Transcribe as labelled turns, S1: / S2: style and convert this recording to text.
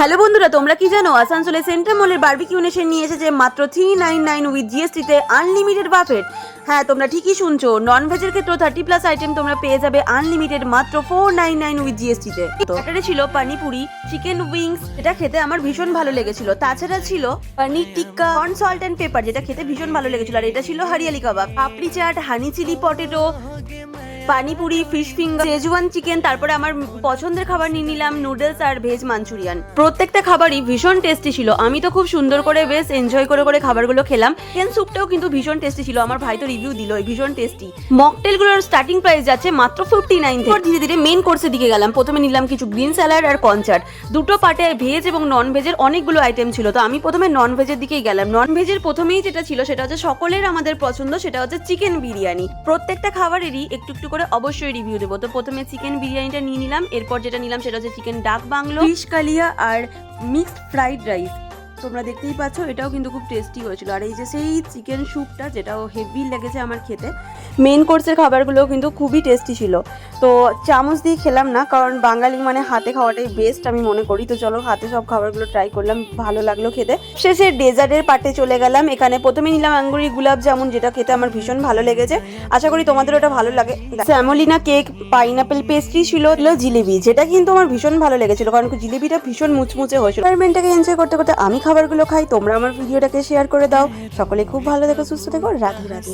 S1: Hello বন্ধুরা, তোমরা কি জানো আসানসোলে সেন্ট্রাল মলের বারবিকিউ নেশন নিয়ে এসেছে মাত্র 399 উইথ জিএসটি তে আনলিমিটেড বাফেট। হ্যাঁ, তোমরা ঠিকই শুনছো, নন ভেজের ক্ষেত্রে 30+ আইটেম তোমরা পেয়ে যাবে আনলিমিটেড মাত্র 499 উইথ জিএসটি তে। তো এটারে ছিল পানিপুরি, চিকেন উইংস, এটা খেতে আমার ভীষণ ভালো লেগেছিল। তাছাড়া ছিল paneer tikka, corn salt and pepper, যেটা খেতে ভীষণ ভালো লেগেছিল। আর এটা ছিল hariyali kebab, papdi chaat, honey chilli potato, panipuri, fish finger, schezwan chicken. তারপরে আমার পছন্দের খাবার নিয়ে নিলাম নুডলস আর ভেজ মাঞ্চুরিয়ান। প্রত্যেকটা খাবারই ভীষণ টেস্টি ছিল। আমি তো খুব সুন্দর করে বেশ এনজয় করে খাবারগুলো খেলাম। চিকেন স্যুপটাও কিন্তু ভীষণ টেস্টি ছিল। আমার ভাই তো রিভিউ দিল ভীষণ টেস্টি। মকটেলগুলোর স্টার্টিং প্রাইস যাচ্ছে মাত্র 59 থেকে। ধীরে ধীরে মেন কোর্সের দিকে গেলাম। প্রথমে নিলাম কিছু গ্রিন স্যালাড আর কনচার্ট। দুটো পার্টে ভেজ এবং নন ভেজের অনেকগুলো আইটেম ছিল। তো আমি প্রথমে নন ভেজের দিকেই গেলাম। নন ভেজের প্রথমেই যেটা ছিল সেটা হচ্ছে সকলের আমাদের পছন্দ, সেটা হচ্ছে চিকেন বিরিয়ানি। প্রত্যেকটা খাবারেরই একটু একটু করে অবশ্যই রিভিউ দেবো। তো প্রথমে চিকেন বিরিয়ানিটা নিয়ে নিলাম। এরপর যেটা নিলাম সেটা হচ্ছে চিকেন ডাক বাংলো, ফিশ কালিয়া আর মিক্সড ফ্রাইড রাইস। তোমরা দেখতেই পাচ্ছ, এটাও কিন্তু খুব টেস্টি হয়েছিল। আর এই যে সেই চিকেন স্যুপটা, যেটাও হেভি লেগেছে আমার খেতে। মেন কোর্সের খাবারগুলো কিন্তু খুবই টেস্টি ছিল। তো চামচ দিয়ে খেলাম না, কারণ বাঙালি মানে হাতে খাওয়াটাই বেস্ট আমি মনে করি। তো চলো হাতে সব খাবারগুলো ট্রাই করলাম, ভালো লাগলো খেতে। শেষে ডেজার্টের পার্টে চলে গেলাম। এখানে প্রথমে নিলাম আঙ্গুরি গুলাব জামুন, যেটা খেতে আমার ভীষণ ভালো লেগেছে। আশা করি তোমাদের ওটা ভালো লাগে। স্যামোলিনা কেক, পাইনাপেল পেস্ট্রি ছিল, জিলিপি, যেটা কিন্তু আমার ভীষণ ভালো লেগেছিল, কারণ জিলিপিটা ভীষণ মুচমুচে হয়েছিল। এনভায়রনমেন্টটাকে এনজয় করতে করতে আমি খাবারগুলো খাই। তোমরা আমার ভিডিওটাকে শেয়ার করে দাও। সকলে খুব ভালো থেকো, সুস্থ থেকো, রাধে রাধে।